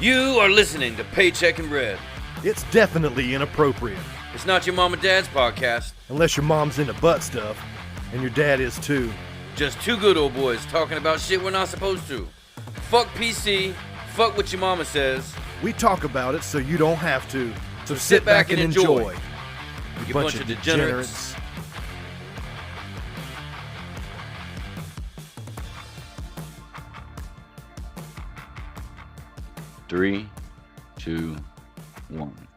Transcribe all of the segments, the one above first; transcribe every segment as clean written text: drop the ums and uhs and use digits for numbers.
You are listening to Paycheck and Red. It's definitely inappropriate. It's not your mom and dad's podcast. Unless your mom's into butt stuff, and your dad is too. Just two good old boys talking about shit we're not supposed to. Fuck PC, fuck what your mama says. We talk about it so you don't have to. So sit back and enjoy. You bunch of degenerates. Three, two, one.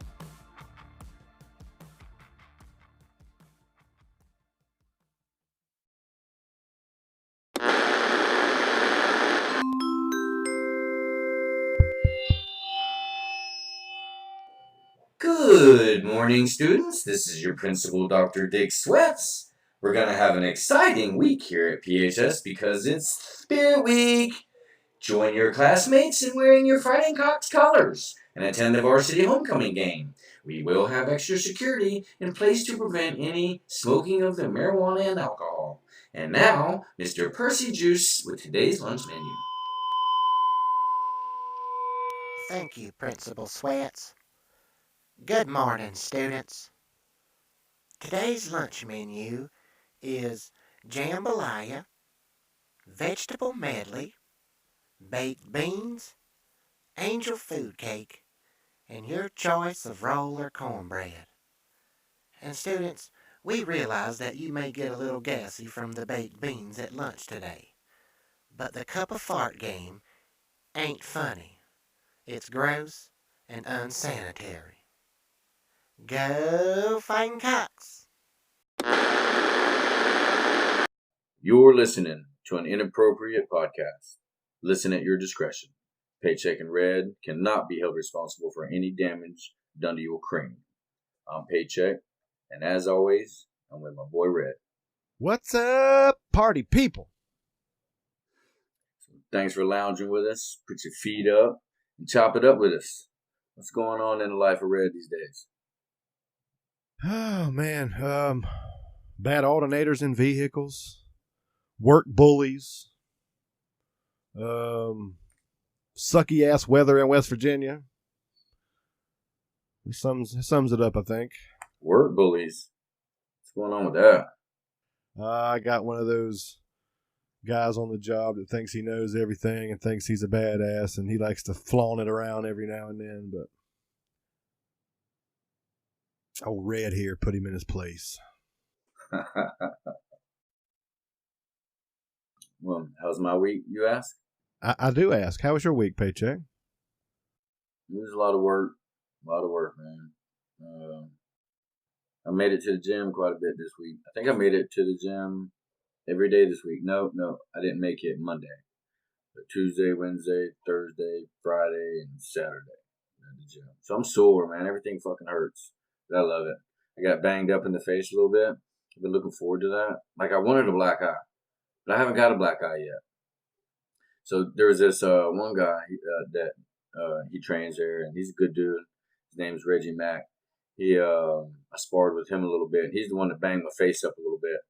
Good morning, students. This is your principal, Dr. Dick Sweats. We're going to have an exciting week here at PHS because it's Spirit Week. Join your classmates in wearing your Fighting Cocks colors and attend the varsity homecoming game. We will have extra security in place to prevent any smoking of the marijuana and alcohol. And now, Mr. Percy Jewse with today's lunch menu. Thank you, Principal Sweats. Good morning, students. Today's lunch menu is jambalaya, vegetable medley, baked beans, angel food cake, and your choice of roll or cornbread. And students, we realize that you may get a little gassy from the baked beans at lunch today. But the cup of fart game ain't funny. It's gross and unsanitary. Go Fighting Cocks! You're listening to an inappropriate podcast. Listen at your discretion. Paycheck and Red cannot be held responsible for any damage done to your cranium. I'm Paycheck, and as always, I'm with my boy Red. What's up, party people? So thanks for lounging with us. Put your feet up and chop it up with us. What's going on in the life of Red these days? Oh, man. Bad alternators in vehicles. Work bullies. Sucky ass weather in West Virginia. It sums it up, I think. Work bullies. What's going on with that? I got one of those guys on the job that thinks he knows everything and thinks he's a badass, and he likes to flaunt it around every now and then, but old Red here put him in his place. Well, how's my week, you ask? I do ask. How was your week, Paycheck? It was a lot of work. Man. I made it to the gym quite a bit this week. I think I made it to the gym every day this week. No, I didn't make it Monday. But Tuesday, Wednesday, Thursday, Friday, and Saturday at the gym. So I'm sore, man. Everything fucking hurts. But I love it. I got banged up in the face a little bit. I've been looking forward to that. Like, I wanted a black eye, but I haven't got a black eye yet. So there was this one guy that he trains there, and he's a good dude. His name's Reggie Mack. I sparred with him a little bit. He's the one that banged my face up a little bit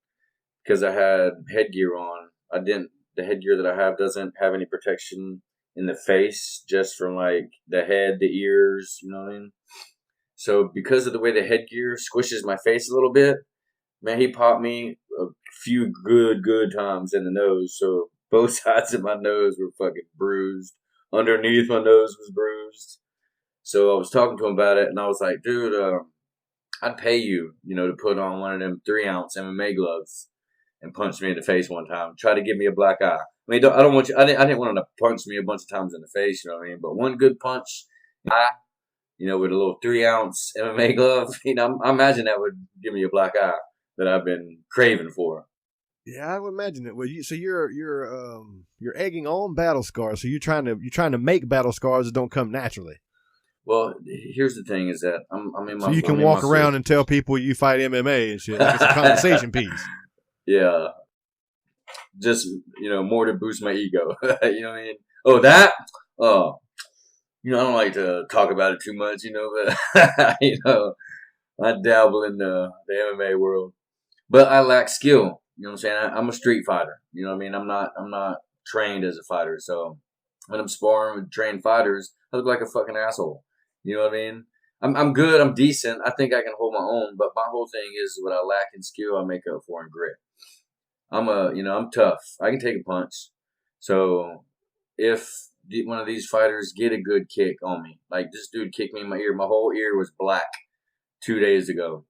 because I had headgear on. The headgear that I have doesn't have any protection in the face, just from like the head, the ears, you know what I mean? So because of the way the headgear squishes my face a little bit, man, he popped me a few good times in the nose. So both sides of my nose were fucking bruised. Underneath my nose was bruised. So I was talking to him about it, and I was like, dude, I'd pay you, to put on one of them 3-ounce MMA gloves and punch me in the face one time. Try to give me a black eye. I mean, I don't want you. I didn't want him to punch me a bunch of times in the face, you know what I mean? But one good punch, with a little 3-ounce MMA glove, I imagine that would give me a black eye that I've been craving for. Yeah, I would imagine it. Well, so you're egging on battle scars. So you're trying to make battle scars that don't come naturally. Well, here's the thing: is that I'm in my. So you can walk around and tell people you fight MMA and shit. Like it's a conversation piece. Yeah, just more to boost my ego. You know what I mean? Oh, that. Oh, I don't like to talk about it too much. But I dabble in the MMA world, but I lack skill. You know what I'm saying? I'm a street fighter. You know what I mean? I'm not trained as a fighter, so when I'm sparring with trained fighters, I look like a fucking asshole. You know what I mean? I'm good. I'm decent. I think I can hold my own. But my whole thing is what I lack in skill, I make up for in grit. I'm tough. I can take a punch. So if one of these fighters get a good kick on me, like this dude kicked me in my ear. My whole ear was black 2 days ago.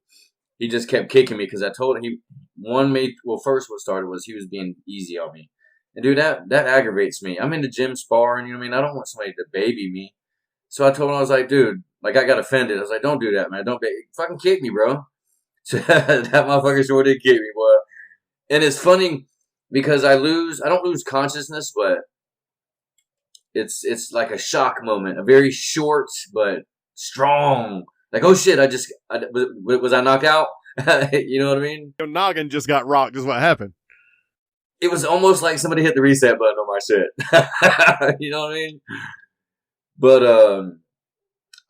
He just kept kicking me because I told him first what started was he was being easy on me. And dude, that aggravates me. I'm in the gym sparring, you know what I mean? I don't want somebody to baby me. So I told him, I was like, dude, like I got offended. I was like, don't do that, man. Don't fucking kick me, bro. So that motherfucker sure did kick me, boy. And it's funny because I don't lose consciousness, but it's like a shock moment, a very short but strong. Like, oh shit, was I knocked out? You know what I mean? Your noggin just got rocked is what happened. It was almost like somebody hit the reset button on my shit. You know what I mean? But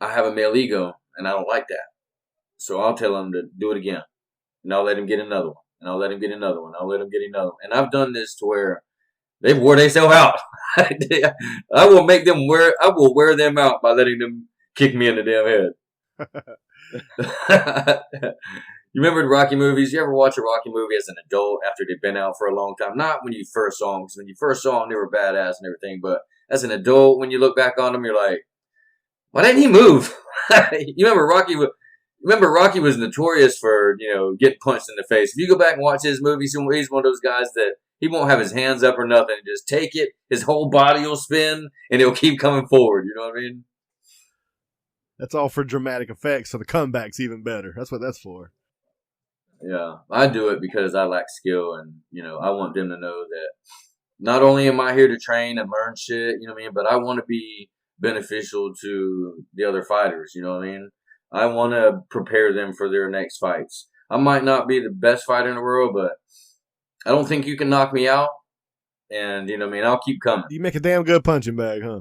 I have a male ego, and I don't like that. So I'll tell him to do it again. And I'll let him get another one. And I'll let him get another one. I'll let him get another one. And I've done this to where they wore themselves out. I will wear them out by letting them kick me in the damn head. You remember the Rocky movies? You ever watch a Rocky movie as an adult after they've been out for a long time? Not when you first saw them, because when you first saw them, they were badass and everything. But as an adult, when you look back on them, you're like, why didn't he move? You remember Rocky? Rocky was notorious for, getting punched in the face. If you go back and watch his movies, he's one of those guys that he won't have his hands up or nothing. Just take it. His whole body will spin, and he'll keep coming forward. You know what I mean? That's all for dramatic effects, so the comeback's even better. That's what that's for. Yeah, I do it because I lack skill, and, I want them to know that not only am I here to train and learn shit, you know what I mean, but I want to be beneficial to the other fighters, you know what I mean? I want to prepare them for their next fights. I might not be the best fighter in the world, but I don't think you can knock me out, and, you know what I mean, I'll keep coming. You make a damn good punching bag, huh?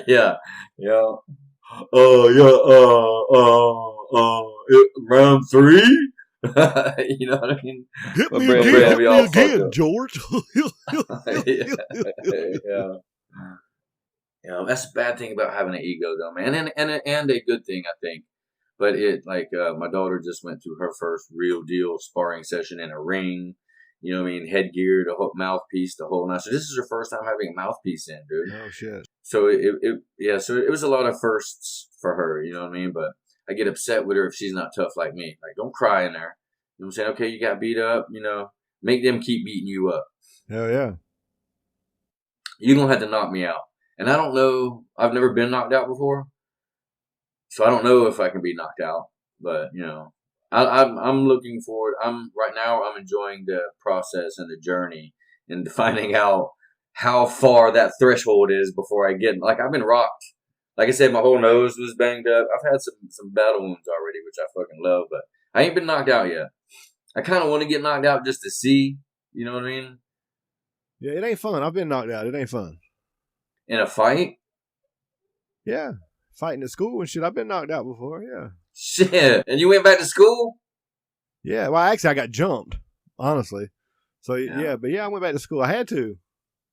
Yeah. Round 3? You know what I mean? Hit me again, George. Yeah. That's a bad thing about having an ego, though, man, and a good thing, I think. But my daughter just went through her first real deal sparring session in a ring. You know what I mean? Headgear, the whole mouthpiece, the whole night. So this is her first time having a mouthpiece in, dude. Oh shit. So so it was a lot of firsts for her. You know what I mean? But I get upset with her if she's not tough like me. Like, don't cry in there. You know what I'm saying? Okay, you got beat up. Make them keep beating you up. Hell yeah. You're gonna have to knock me out. And I don't know. I've never been knocked out before, so I don't know if I can be knocked out. But I'm looking forward. I'm enjoying the process and the journey and finding out how far that threshold is before I get. Like, I've been rocked. Like I said, my whole nose was banged up. I've had some battle wounds already, which I fucking love, but I ain't been knocked out yet. I kind of want to get knocked out just to see. You know what I mean? Yeah, it ain't fun. I've been knocked out. It ain't fun. In a fight? Yeah. Fighting at school and shit. I've been knocked out before, yeah. Shit. And you went back to school? Yeah. Well, actually, I got jumped, honestly. So, yeah. But I went back to school. I had to.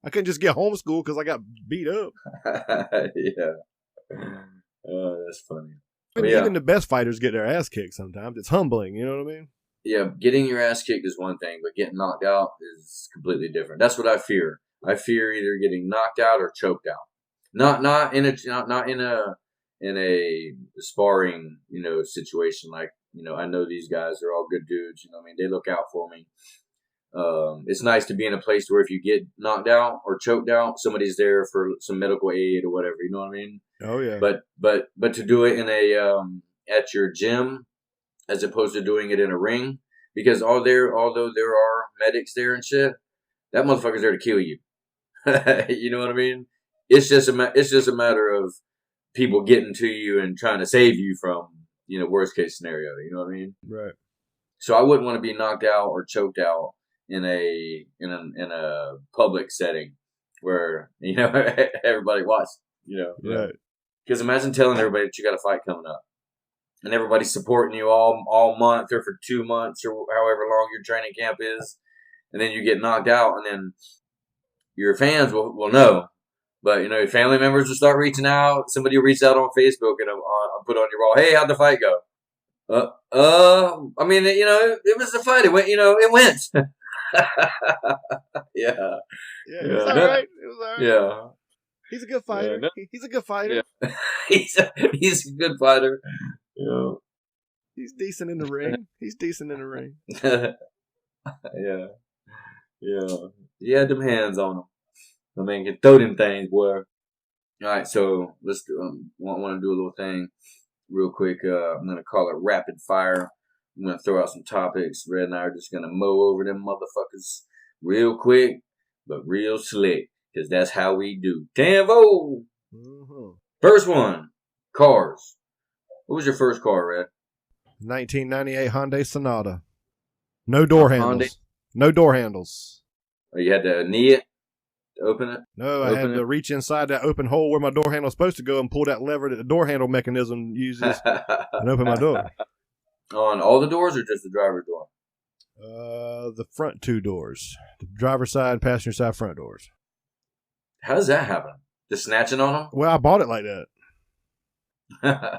I couldn't just get homeschooled because I got beat up. Yeah. Oh, that's funny. Even the best fighters get their ass kicked sometimes. It's humbling, you know what I mean? Yeah, getting your ass kicked is one thing, but getting knocked out is completely different. That's what I fear. I fear either getting knocked out or choked out. Not in a sparring, situation. Like, I know these guys are all good dudes. You know what I mean? They look out for me. It's nice to be in a place where if you get knocked out or choked out, somebody's there for some medical aid or whatever. You know what I mean? Oh yeah. But to do it in at your gym, as opposed to doing it in a ring, because although there are medics there and shit, that motherfucker's there to kill you. You know what I mean? It's just a matter of people getting to you and trying to save you from, worst case scenario. You know what I mean? Right. So I wouldn't want to be knocked out or choked out in a public setting where everybody watched. Right. Because imagine telling everybody that you got a fight coming up, and everybody's supporting you all month or for 2 months or however long your training camp is, and then you get knocked out, and then your fans will know, But, you know, family members will start reaching out. Somebody will reach out on Facebook and I'll put on your wall, hey, how'd the fight go? I mean, you know, it was the fight. It went, you know, it went. Yeah. Yeah, it was all right. It was all right. Yeah. He's a good fighter. He's a good fighter. Yeah. He's a good fighter. Yeah. He's decent in the ring. He's decent in the ring. Yeah. Yeah. He had them hands on him. I mean, can throw them things, boy. All right, so let's do. Want to do a little thing real quick. I'm gonna call it rapid fire. I'm gonna throw out some topics. Red and I are just gonna mow over them motherfuckers real quick, but real slick, because that's how we do. Tambo. Mm-hmm. First one, cars. What was your first car, Red? 1998 Hyundai Sonata. No door handles. Hyundai? No door handles. Oh, you had to knee it to open it? No, I had to reach inside that open hole where my door handle is supposed to go and pull that lever that the door handle mechanism uses and open my door. On all the doors or just the driver's door? The front two doors. The driver's side, passenger side, front doors. How does that happen? Just snatching on them? Well, I bought it like that.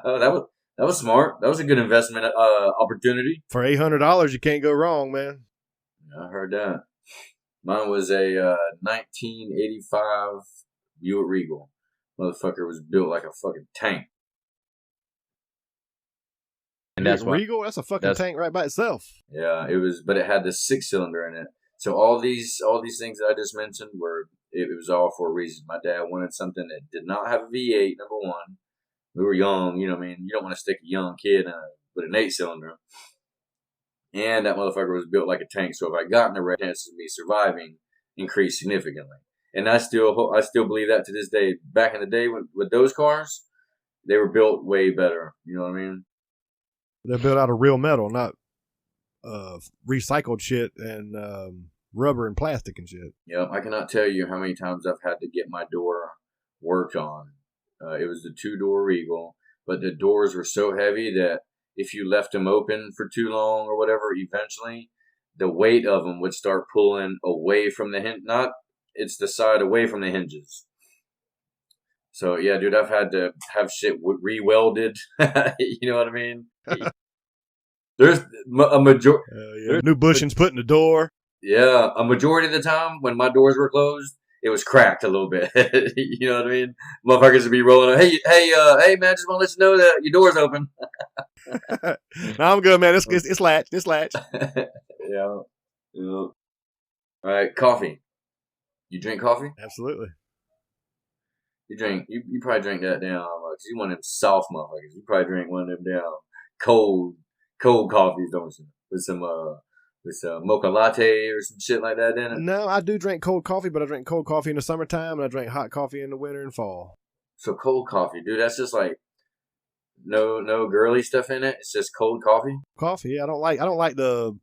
Oh, that was smart. That was a good investment opportunity. For $800, you can't go wrong, man. I heard that. Mine was a 1985 Buick Regal. Motherfucker was built like a fucking tank. And that's Regal? That's a fucking tank right by itself. Yeah, it was, but it had the 6-cylinder in it. So all these things that I just mentioned it was all for a reason. My dad wanted something that did not have a V8. Number one, we were young. You know what I mean? You don't want to stick a young kid with an 8-cylinder. And that motherfucker was built like a tank. So if I got in the wreck, chances of me surviving increased significantly. And I still believe that to this day. Back in the day with those cars, they were built way better. You know what I mean? They're built out of real metal, not recycled shit and rubber and plastic and shit. Yeah, I cannot tell you how many times I've had to get my door worked on. It was the 2-door Regal, but the doors were so heavy that if you left them open for too long or whatever, eventually the weight of them would start pulling away from the hinge. It's the side away from the hinges. So yeah, dude, I've had to have shit re-welded. You know what I mean? There's a majority. New bushings put in the door. Yeah, a majority of the time when my doors were closed, it was cracked a little bit. You know what I mean? Motherfuckers would be rolling. Hey, man, just want to let you know that your door's open. No, I'm good, man. It's latched. It's latched. Yeah. All right, coffee. You drink coffee? Absolutely. You probably drink that down. Cause you one of them soft motherfuckers. You probably drink one of them down cold coffees, don't you? With some mocha latte or some shit like that in it. No, I do drink cold coffee, but I drink cold coffee in the summertime and I drink hot coffee in the winter and fall. So cold coffee, dude, that's just like no girly stuff in it. It's just cold coffee. Coffee, yeah. I don't like the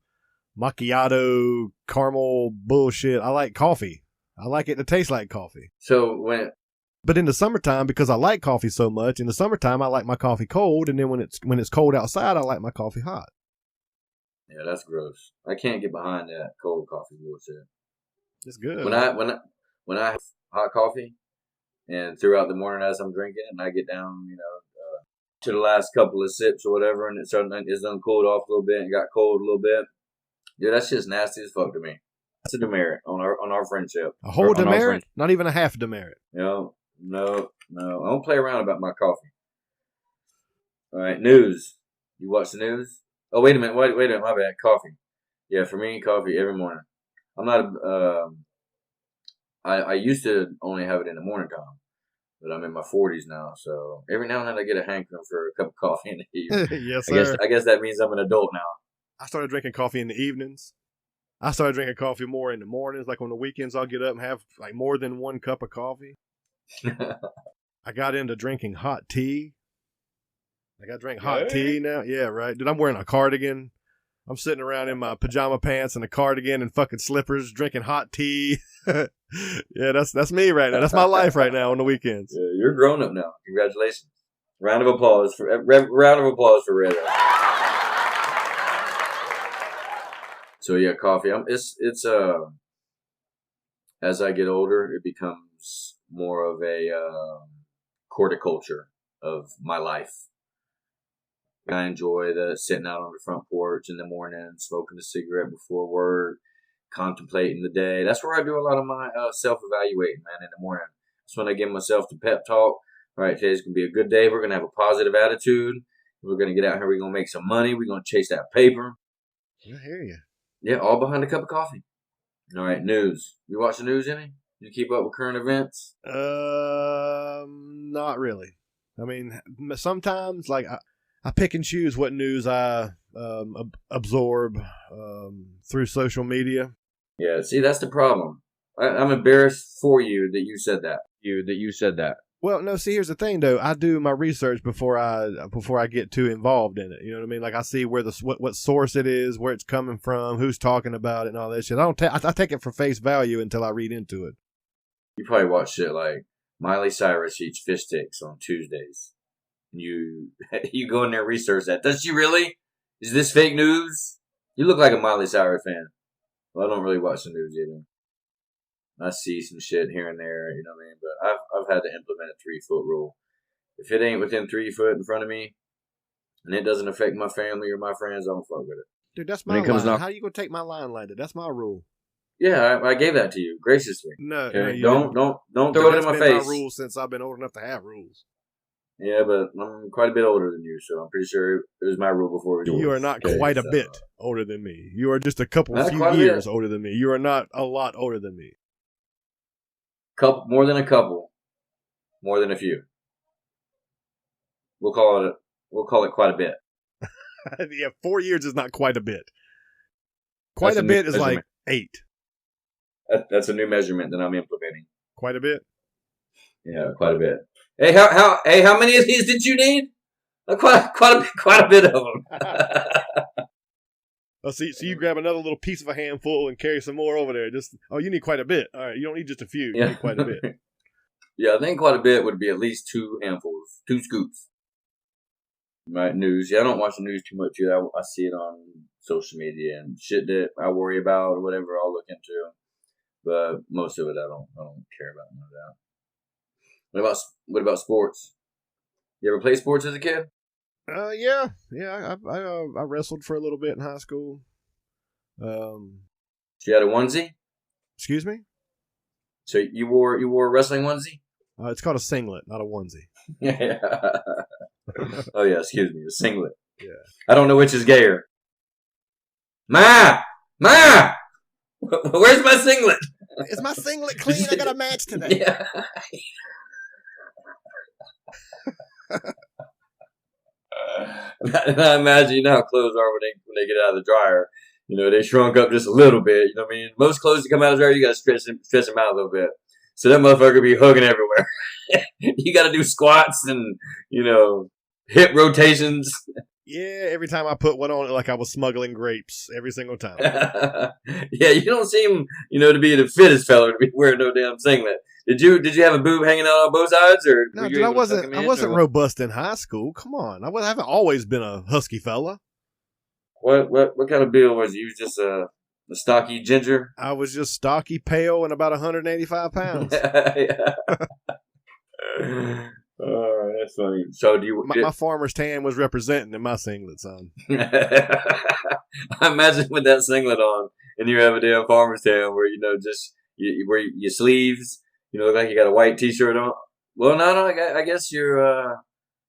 macchiato caramel bullshit. I like coffee. I like it to taste like coffee. But in the summertime, because I like coffee so much, in the summertime I like my coffee cold, and then when it's cold outside, I like my coffee hot. Yeah, that's gross. I can't get behind that cold coffee bullshit. It's good. When I have hot coffee, and throughout the morning as I'm drinking, and I get down, to the last couple of sips or whatever, and it's done cooled off a little bit and got cold a little bit. Dude, that's just nasty as fuck to me. That's a demerit on our friendship. A whole demerit? Not even a half demerit. No. I don't play around about my coffee. All right, news. You watch the news? Oh, wait a minute, my bad. Coffee. Yeah, for me, coffee every morning. I'm not I used to only have it in the morning time, but I'm in my 40s now, so every now and then I get a hankering for a cup of coffee in the evening. Yes, sir. I guess that means I'm an adult now. I started drinking coffee in the evenings. I started drinking coffee more in the mornings. Like on the weekends, I'll get up and have like more than one cup of coffee. I got into drinking hot tea. Like I drink hot tea now. Yeah, right. Dude, I'm wearing a cardigan. I'm sitting around in my pajama pants and a cardigan and fucking slippers drinking hot tea. Yeah, that's me right now. That's my life right now on the weekends. Yeah, you're grown up now. Congratulations. Round of applause for Red. So yeah, coffee. It's as I get older, it becomes becomes more of a horticulture of my life. I enjoy the sitting out on the front porch in the morning, smoking a cigarette before work, contemplating the day. That's where I do a lot of my self-evaluating, man, in the morning. That's when I give myself the pep talk. All right, today's going to be a good day. We're going to have a positive attitude. We're going to get out here. We're going to make some money. We're going to chase that paper. I hear you. Yeah, all behind a cup of coffee. All right, news. You watch the news, any? You keep up with current events? Not really. I mean, sometimes, like, I pick and choose what news I absorb through social media. Yeah, see, that's the problem. I'm embarrassed for you that you said that. Well, no, see, here's the thing, though. I do my research before I get too involved in it. You know what I mean? Like, I see where what source it is, where it's coming from, who's talking about it, and all that shit. I take it for face value until I read into it. You probably watch shit like Miley Cyrus eats fish sticks on Tuesdays. You go in there and research that. Does she really? Is this fake news? You look like a Miley Cyrus fan. Well, I don't really watch the news either. I see some shit here and there, you know what I mean? But I've had to implement a 3-foot rule. If it ain't within 3 foot in front of me, and it doesn't affect my family or my friends, I don't fuck with it. Dude, that's my line. How are you gonna take my line like that? That's my rule. Yeah, I gave that to you graciously. No, okay? no, don't throw it in my face. That's been my rule since I've been old enough to have rules. Yeah, but I'm quite a bit older than you, so I'm pretty sure it was my rule before it was yours. You are not quite a bit older than me. You are just a few years older than me. You are not a lot older than me. More than a couple, more than a few. We'll call it quite a bit. Yeah, 4 years is not quite a bit. Quite a bit is like 8. That's a new measurement that I'm implementing. Quite a bit. Yeah, quite a bit. Hey, how many of these did you need? Quite a bit of them. So you grab another little piece of a handful and carry some more over there. You need quite a bit. All right, you don't need just a few. You need quite a bit. Yeah, I think quite a bit would be at least 2 handfuls, 2 scoops. Right, news. Yeah, I don't watch the news too much either. I see it on social media and shit that I worry about or whatever I'll look into. But most of it I don't care about none of that. What about sports? You ever play sports as a kid? Yeah. I wrestled for a little bit in high school. So you had a onesie? Excuse me? So you wore a wrestling onesie? It's called a singlet, not a onesie. Yeah. Oh yeah, excuse me, a singlet. Yeah. I don't know which is gayer. Ma, where's my singlet? Is my singlet clean? I got a match today. Yeah. And I imagine how clothes are when they get out of the dryer. You know, they shrunk up just a little bit. You know what I mean? Most clothes that come out of the dryer, you got to stretch them out a little bit. So that motherfucker be hugging everywhere. You got to do squats and, hip rotations. Yeah, every time I put one on, like I was smuggling grapes every single time. Yeah, you don't seem, to be the fittest fella to be wearing no damn singlet. Did you have a boob hanging out on both sides, or no? Dude, I wasn't robust in high school. Come on, I haven't always been a husky fella. What kind of build was you? Just a stocky ginger? I was just stocky, pale, and about 185 pounds. Yeah. Oh, that's funny. So my farmer's tan was representing in my singlet, son. I imagine with that singlet on, and you have a damn farmer's tan where where your sleeves, look like you got a white T-shirt on. Well, no, I guess you're.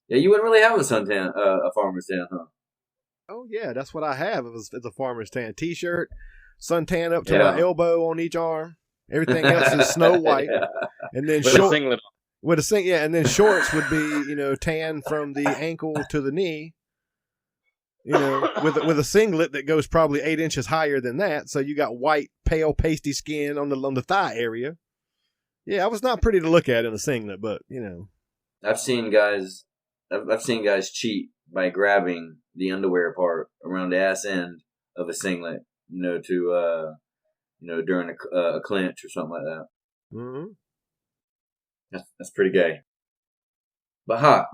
You wouldn't really have a suntan, a farmer's tan, huh? Oh yeah, that's what I have. It's a farmer's tan T-shirt, suntan up to my elbow on each arm. Everything else is snow white, and then short singlet. With a singlet, and then shorts would be, tan from the ankle to the knee. With a singlet that goes probably 8 inches higher than that, so you got white, pale, pasty skin on the thigh area. Yeah, I was not pretty to look at in a singlet, but I've seen guys cheat by grabbing the underwear part around the ass end of a singlet, to during a clinch or something like that. Mm-hmm. That's pretty gay, but hot,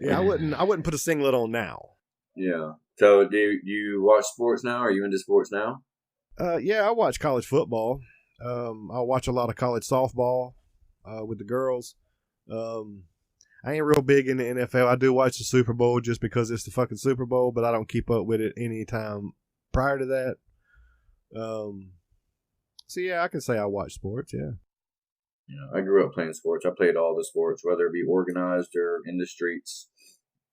Yeah, I wouldn't put a singlet on now. Yeah. So do you watch sports now? Are you into sports now? Yeah, I watch college football. I'll watch a lot of college softball with the girls. I ain't real big in the NFL. I do watch the Super Bowl just because it's the fucking Super Bowl, but I don't keep up with it any time prior to that. So yeah, I can say I watch sports, yeah. I grew up playing sports. I played all the sports, whether it be organized or in the streets.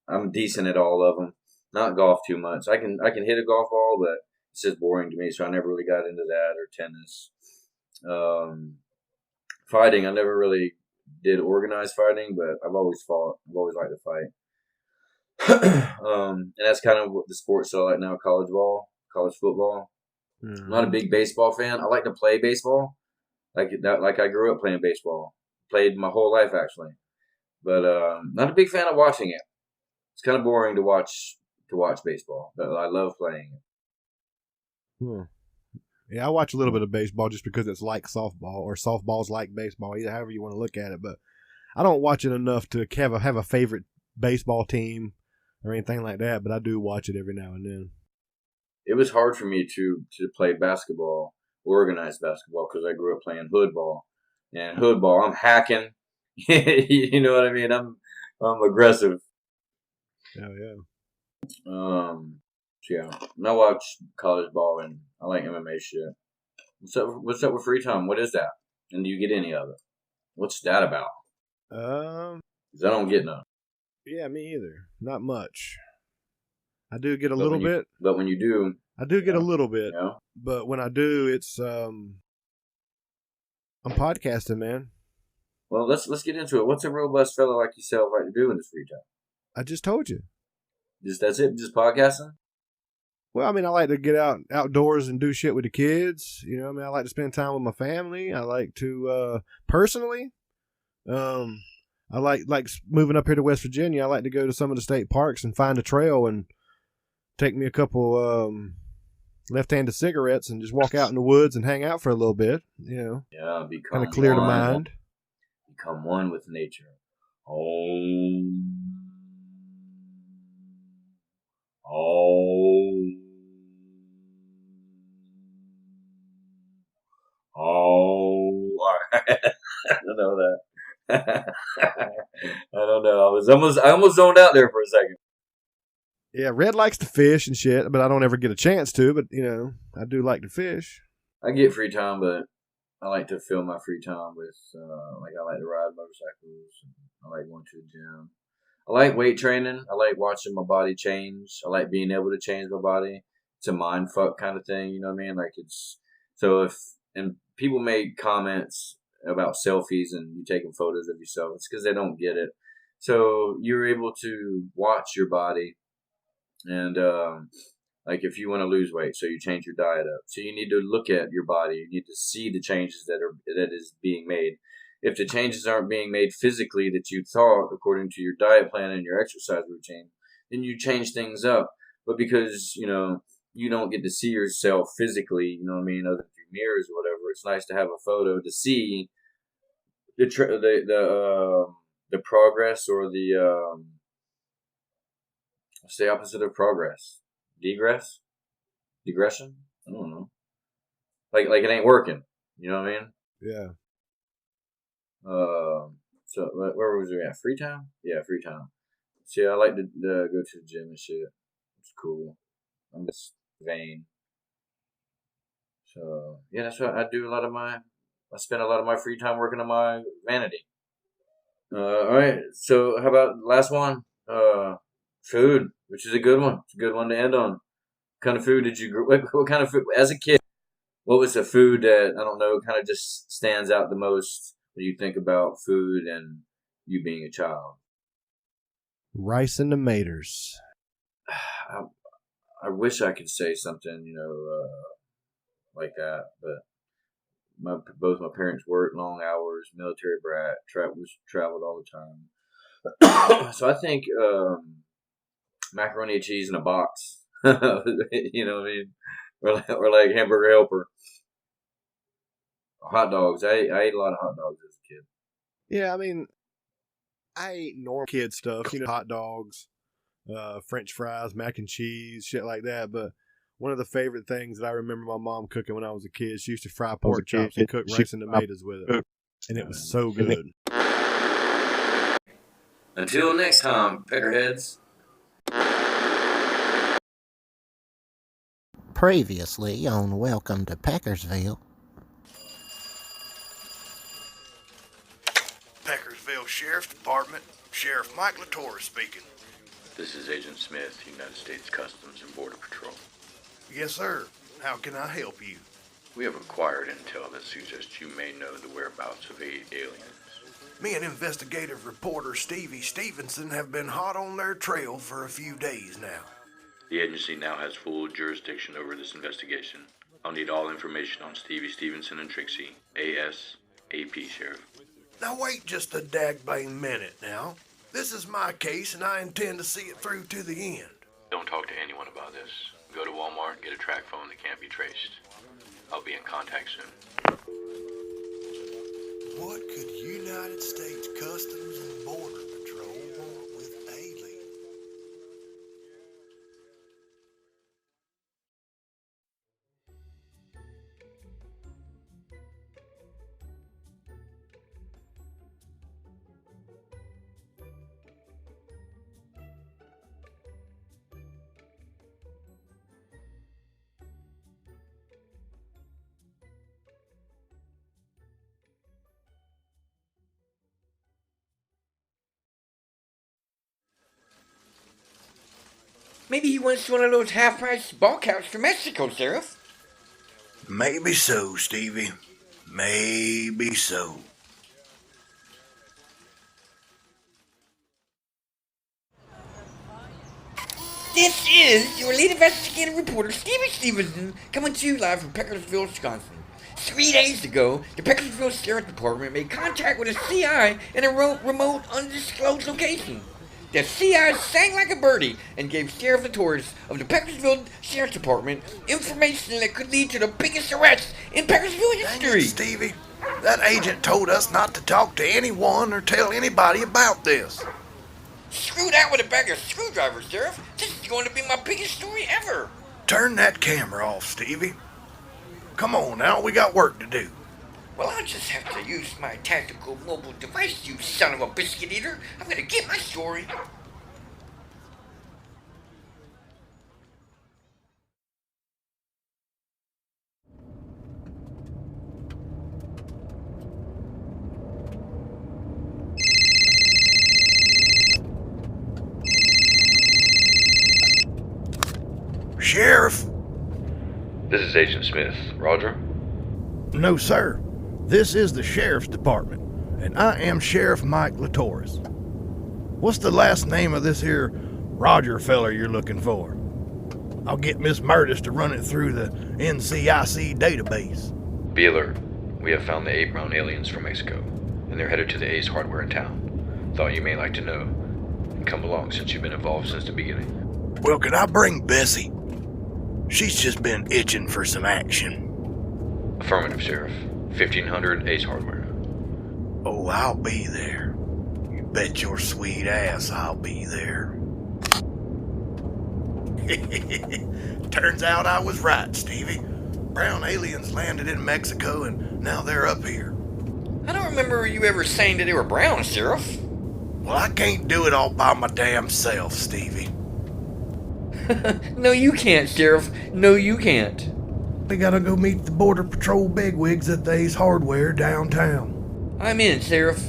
I'm decent at all of them. Not golf too much. I can hit a golf ball, but it's just boring to me, so I never really got into that, or tennis. Fighting, I never really did organized fighting, but I've always fought. I've always liked to fight. And that's kind of what the sports I like now: college ball, college football. I'm not a big baseball fan. I like to play baseball, like I grew up playing baseball. Played my whole life actually, but not a big fan of watching it. It's kind of boring to watch baseball, but I love playing it. Yeah, I watch a little bit of baseball just because it's like softball, or softball's like baseball, either however you want to look at it. But I don't watch it enough to have a favorite baseball team or anything like that. But I do watch it every now and then. It was hard for me to play basketball, organized basketball, because I grew up playing hood ball. And hood ball, I'm hacking. You know what I mean? I'm aggressive. Oh yeah. So yeah, and I watch college ball, and I like MMA shit. What's up with free time? What is that? And do you get any of it? What's that about? 'Cause I don't get none. Yeah, me either. Not much. I do get a little bit. But when you do, I do get a little bit. Yeah. But when I do, it's I'm podcasting, man. Well, let's get into it. What's a robust fellow like yourself like to do in his free time? I just told you. That's it? Just podcasting? Well, I mean, I like to get outdoors and do shit with the kids. You know, I mean, I like to spend time with my family. I like to personally. I like moving up here to West Virginia. I like to go to some of the state parks and find a trail and take me a couple left-handed cigarettes and just walk out in the woods and hang out for a little bit. You know, yeah, kind of clear the mind. Become one with nature. I don't know that. I don't know. I almost zoned out there for a second. Yeah, Red likes to fish and shit, but I don't ever get a chance to. But, you know, I do like to fish. I get free time, but I like to fill my free time with, I like to ride motorcycles. I like going to the gym. I like weight training. I like watching my body change. I like being able to change my body. It's a mind fuck kind of thing, you know what I mean? Like and people make comments about selfies and you taking photos of yourself. It's because they don't get it. So you're able to watch your body. And like if you want to lose weight, so you change your diet up. So you need to look at your body. You need to see the changes that is being made. If the changes aren't being made physically that you thought according to your diet plan and your exercise routine, then you change things up. But because you don't get to see yourself physically, you know what I mean, other than through mirrors or whatever, it's nice to have a photo to see the progress, or what's the opposite of progress? Degression? I don't know. Like it ain't working. You know what I mean? Yeah. So where was we at? Free time? Yeah, free time. So yeah, I like to go to the gym and shit. It's cool. I'm just vain. So yeah, that's what I do. I spend a lot of my free time working on my vanity. All right. So how about the last one? Food, which is a good one. It's a good one to end on. What kind of food did you? What kind of food as a kid? What was the food that, I don't know, kind of just stands out the most when you think about food and you being a child? Rice and tomatoes. I wish I could say something, like that, but both my parents worked long hours, military brat, traveled all the time. So I think macaroni and cheese in a box. You know what I mean? Or like hamburger helper. Hot dogs. I ate a lot of hot dogs as a kid. Yeah, I mean, I ate normal kid stuff, hot dogs, French fries, mac and cheese, shit like that. But One of the favorite things that I remember my mom cooking when I was a kid, she used to fry pork chops and cook rice and tomatoes with it. And it was so good. Until next time, Peckerheads. Previously on Welcome to Peckersville. Peckersville Sheriff's Department, Sheriff Mike Litorus speaking. This is Agent Smith, United States Customs and Border Patrol. Yes, sir. How can I help you? We have acquired intel that suggests you may know the whereabouts of 8 aliens. Me and investigative reporter Stevie Stevenson have been hot on their trail for a few days now. The agency now has full jurisdiction over this investigation. I'll need all information on Stevie, Stevenson, and Trixie, ASAP, Sheriff. Now wait just a dagbang minute now. This is my case and I intend to see it through to the end. Don't talk to anyone about this. Go to Walmart and get a track phone that can't be traced. I'll be in contact soon. What could United States Customs and Border Patrol want with aliens? Maybe he wants one of those half-price ball caps from Mexico, Sheriff. Maybe so, Stevie. Maybe so. This is your lead investigative reporter, Stevie Stevenson, coming to you live from Peckersville, Wisconsin. 3 days ago, the Peckersville Sheriff Department made contact with a CI in a remote, undisclosed location. The CI sang like a birdie and gave Sheriff Litorus of the Peckersville Sheriff Department information that could lead to the biggest arrest in Peckersville history. Dang it, Stevie. That agent told us not to talk to anyone or tell anybody about this. Screw that with a bag of screwdrivers, Sheriff. This is going to be my biggest story ever. Turn that camera off, Stevie. Come on now, we got work to do. Well, I'll just have to use my tactical mobile device, you son of a biscuit eater. I'm gonna get my story. Sheriff? This is Agent Smith. Roger? No, sir. This is the Sheriff's Department, and I am Sheriff Mike Litorus. What's the last name of this here Roger feller you're looking for? I'll get Miss Murtis to run it through the NCIC database. Be alert. We have found the 8 brown aliens from Mexico, and they're headed to the Ace Hardware in town. Thought you may like to know, and come along since you've been involved since the beginning. Well, can I bring Bessie? She's just been itching for some action. Affirmative, Sheriff. 1500 Ace Hardware. Oh, I'll be there. You bet your sweet ass I'll be there. Turns out I was right, Stevie. Brown aliens landed in Mexico and now they're up here. I don't remember you ever saying that they were brown, Sheriff. Well, I can't do it all by my damn self, Stevie. No, you can't, Sheriff. No, you can't. We gotta go meet the Border Patrol bigwigs at the Ace Hardware downtown. I'm in, Sheriff.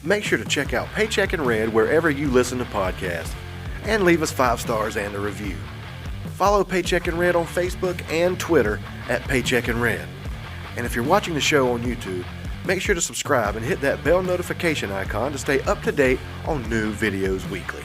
Make sure to check out Paycheck and Red wherever you listen to podcasts, and leave us 5 stars and a review. Follow Paycheck and Red on Facebook and Twitter at Paycheck and Red. And if you're watching the show on YouTube, make sure to subscribe and hit that bell notification icon to stay up to date on new videos weekly.